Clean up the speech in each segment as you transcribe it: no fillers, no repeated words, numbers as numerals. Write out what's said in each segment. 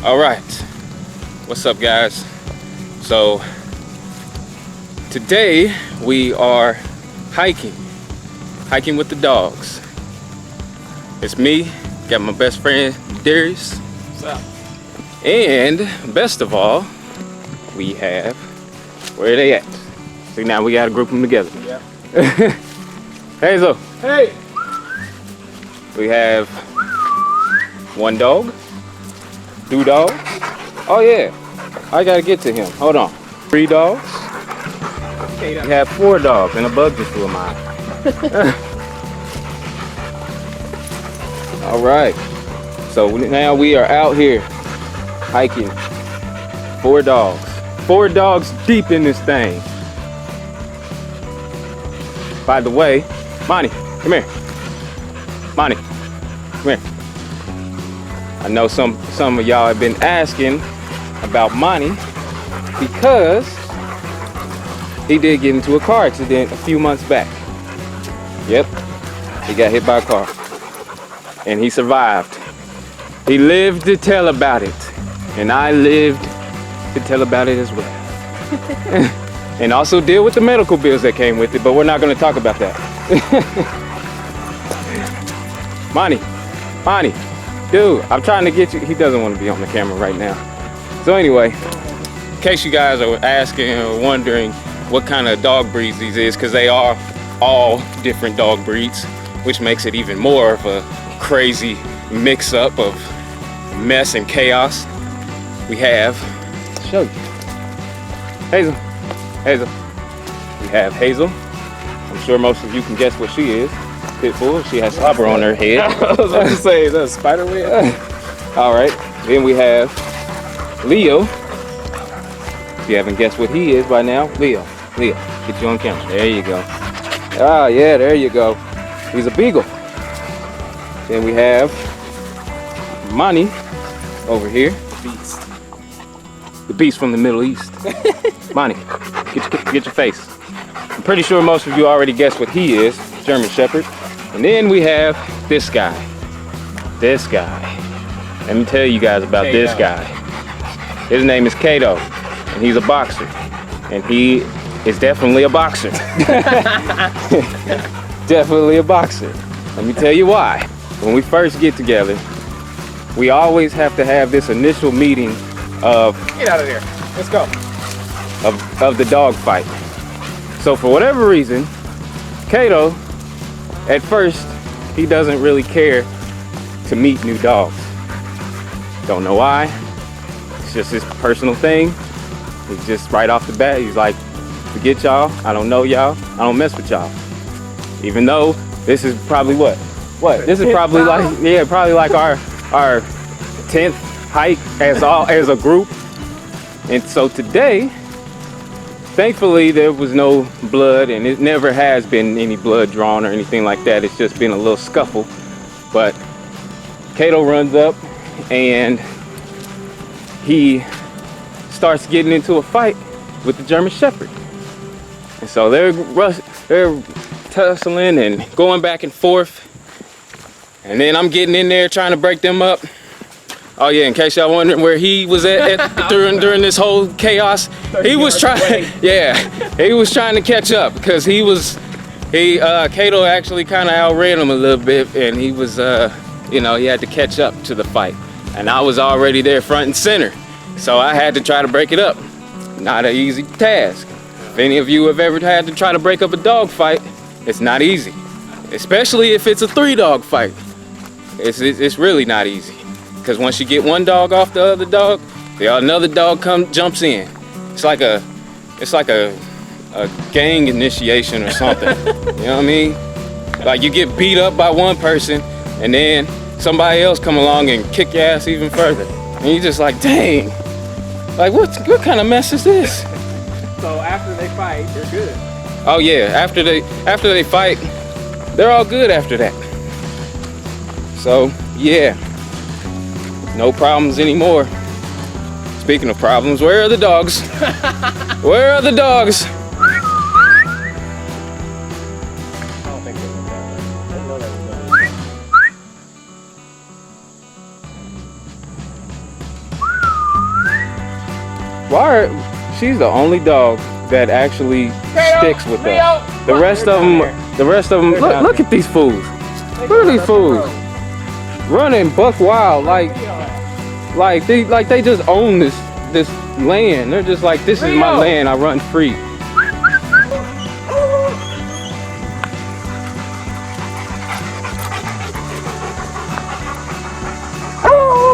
All right, what's up, guys? So today we are hiking with the dogs. It's me, got my best friend Darius. What's up? And best of all, we have, where are they at? See, now we gotta group them together. Yeah. Hazel. Hey! We have one dog, two dogs. Oh yeah, I gotta get to him. Hold on. 3 dogs. Okay, We have 4 dogs and a bug just flew mine. All right. So now we are out here hiking. 4 dogs. 4 dogs deep in this thing. By the way, Monty, come here. Monty, come here. I know some of y'all have been asking about Monty because he did get into a car accident a few months back. Yep, he got hit by a car and he survived. He lived to tell about it, and I lived to tell about it as well. And also deal with the medical bills that came with it, but we're not going to talk about that. Monty, dude, I'm trying to get you. He doesn't want to be on the camera right now. So anyway, in case you guys are asking or wondering what kind of dog breeds these is, because they are all different dog breeds, which makes it even more of a crazy mix-up of mess and chaos. We have, I'll show you, Hazel. We have Hazel. I'm sure most of you can guess what she is. Pitbull. She has slobber on her head. I was about to say, is that a spider web? All right. Then we have Leo. If you haven't guessed what he is by now, Leo, get you on camera. There you go. Ah, yeah, there you go. He's a beagle. Then we have Monty over here. Beast. The beast from the Middle East. Monty, get your face. I'm pretty sure most of you already guessed what he is, German Shepherd. And then we have this guy. Let me tell you guys about Kato. this guy. His name is Kato, and he's a boxer. And he is definitely a boxer. Definitely a boxer. Let me tell you why. When we first get together, we always have to have this initial meeting of Get out of there. Let's go. of the dog fight. So for whatever reason, Kato, at first, he doesn't really care to meet new dogs. Don't know why. It's just his personal thing. He's just right off the bat, he's like, forget y'all, I don't know y'all, I don't mess with y'all. Even though this is probably what? This is probably like, yeah, probably like our 10th hike as a group. And so today, thankfully there was no blood, and it never has been any blood drawn or anything like that. It's just been a little scuffle. But Kato runs up and he starts getting into a fight with the German Shepherd. And so they're tussling and going back and forth. And then I'm getting in there trying to break them up. Oh yeah, in case y'all wondering where he was at during this whole chaos, he was trying. Yeah, he was trying to catch up because Kato actually kind of outran him a little bit, and he was, he had to catch up to the fight, and I was already there front and center, so I had to try to break it up. Not an easy task. If any of you have ever had to try to break up a dog fight, it's not easy, especially if it's a 3-dog fight. It's really not easy. Because once you get one dog off the other dog, another dog jumps in. It's like a gang initiation or something. You know what I mean? Like you get beat up by one person, and then somebody else come along and kick your ass even further. And you're just like, dang, like what kind of mess is this? So after they fight, they're good. Oh yeah, after they fight, they're all good after that. So yeah. No problems anymore. Speaking of problems, where are the dogs? Where are the dogs? I don't think they went that way. I didn't know that was going Why? She's the only dog that actually sticks with us. The rest of them, look at these fools. Look at these fools running buck wild like they just own this land. They're just like, this is my land. I run free.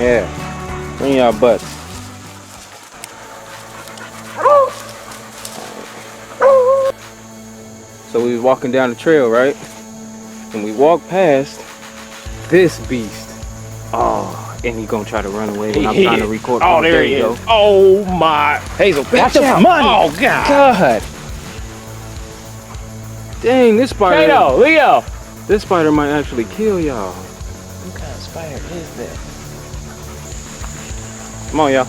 Yeah, bring y'all butts. So we was walking down the trail, right? And we walked past this beast. Oh, and he gonna try to run away when I'm trying to record. Oh, there he is. Oh my. Hazel, Watch out. money. Oh God. God. Dang, this spider. Kato, Leo. This spider might actually kill y'all. What kind of spider is that? Come on, y'all.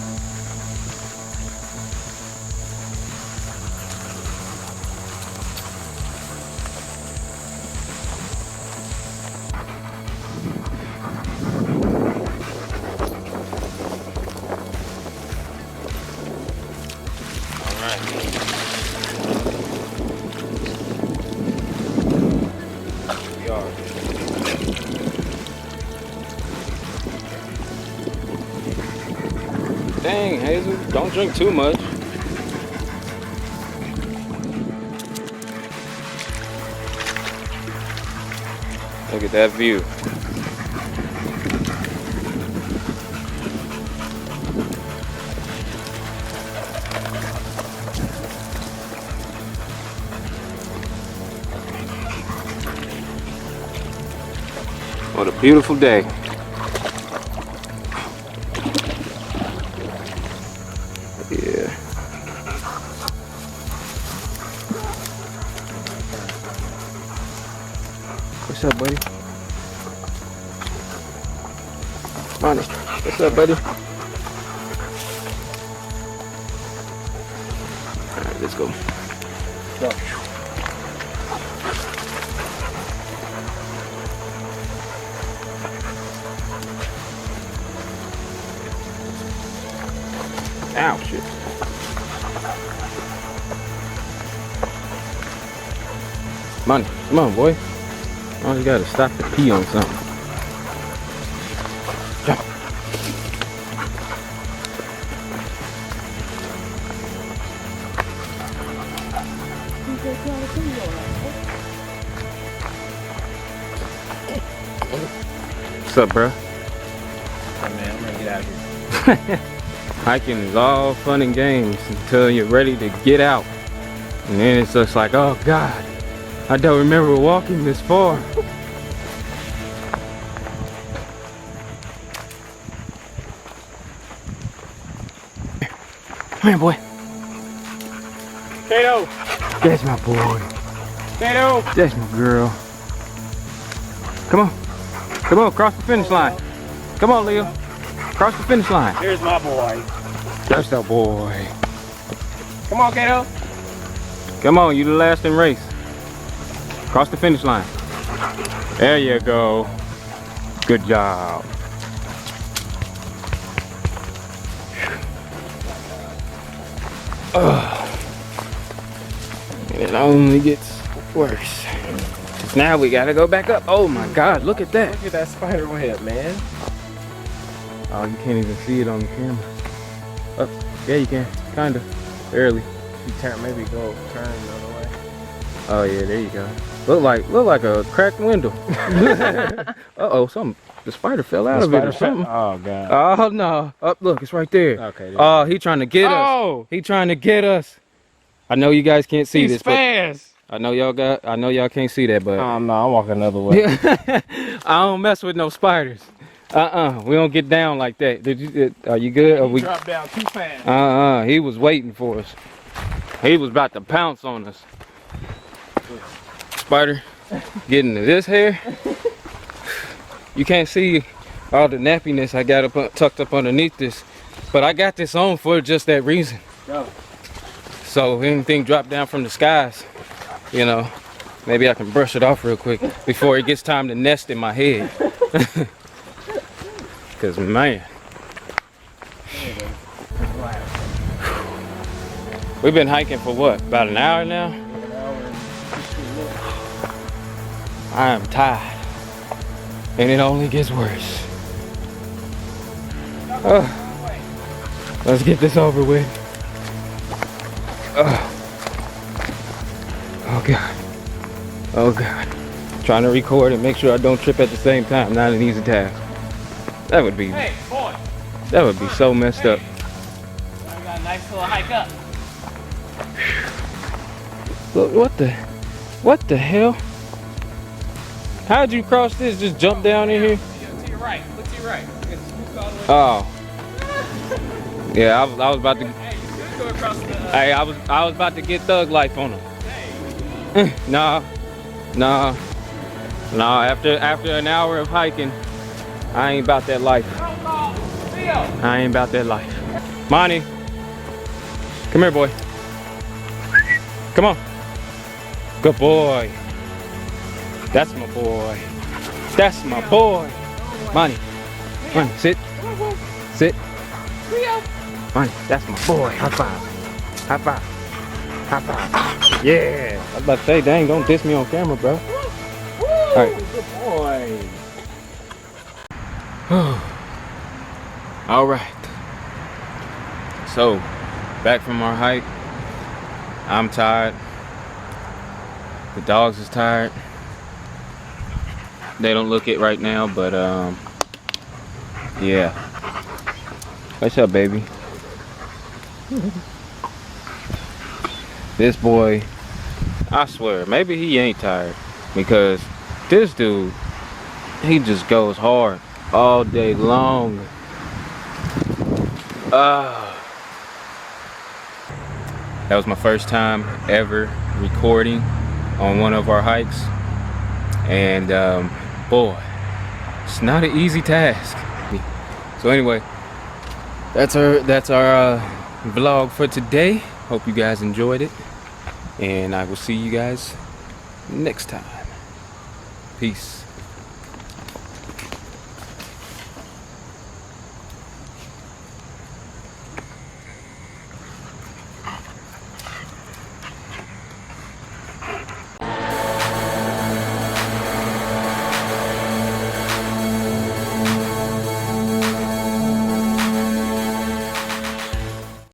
Dang, Hazel, don't drink too much. Look at that view. What a beautiful day. Yeah. What's up, buddy? Money. What's up, buddy? Alright, let's go. Go. Ow, shit. Money, come on, boy. Oh, you gotta stop to pee on something. Jump. What's up, bro? Hey man, I'm gonna get out of here. Hiking is all fun and games until you're ready to get out. And then it's just like, oh God, I don't remember walking this far. Come here, boy. Kato. That's my boy. Kato. That's my girl. Come on. Come on, cross the finish line. Come on, Leo. Cross the finish line. Here's my boy. That's the boy. Come on, Kato. Come on, you the last in race. Cross the finish line. There you go. Good job. It only gets worse. 'Cause now we gotta go back up. Oh my God, look at that. Look at that spider web, man. Oh, you can't even see it on the camera. Oh, yeah, you can. Kinda. Barely. You turn, maybe go turn the other way. Oh yeah, there you go. Look like a cracked window. Uh-oh, the spider fell out of it or something. Oh God. Oh no. Up, look, it's right there. Okay. Oh, he trying to get us. Oh. He trying to get us. I know you guys can't see He's this, fast. but I know y'all can't see that, but Oh no, I'm walking another way. I don't mess with no spiders. We don't get down like that. Are you good? Are we? Drop down too fast. He was waiting for us. He was about to pounce on us. Spider, getting to this hair. You can't see all the nappiness I got tucked up underneath this, but I got this on for just that reason. Go. So if anything drop down from the skies, you know, maybe I can brush it off real quick before it gets time to nest in my head. Cause man. We've been hiking for what? About an hour now? An hour and 15 minutes. I am tired. And it only gets worse. Let's get this over with. Oh God. Oh God. Trying to record and make sure I don't trip at the same time. Not an easy task. That would be. Hey, boy. That would be so messed up. I got a nice little hike up. Look, what the hell? How'd you cross this? Just jump down in here? To your right. Look to your right. You can scoop all the way. Oh. Yeah, I was about to. Hey, you could go across the. Hey, I was about to get thug life on him. Hey. Nah. After an hour of hiking, I ain't about that life. I ain't about that life. Monty, come here, boy. Come on. Good boy. That's my boy. That's my boy. Monty, sit. Sit. Monty, that's my boy. High five. High five. High five. Yeah. I was about to say, dang, don't diss me on camera, bro. All right. Good boy. All right. So, back from our hike. I'm tired. The dogs is tired. They don't look it right now, but yeah. What's up, baby? This boy, I swear, maybe he ain't tired because this dude, he just goes hard all day long. That was my first time ever recording on one of our hikes, and boy, it's not an easy task. So anyway, that's our vlog for today. Hope you guys enjoyed it, and I will see you guys next time. Peace.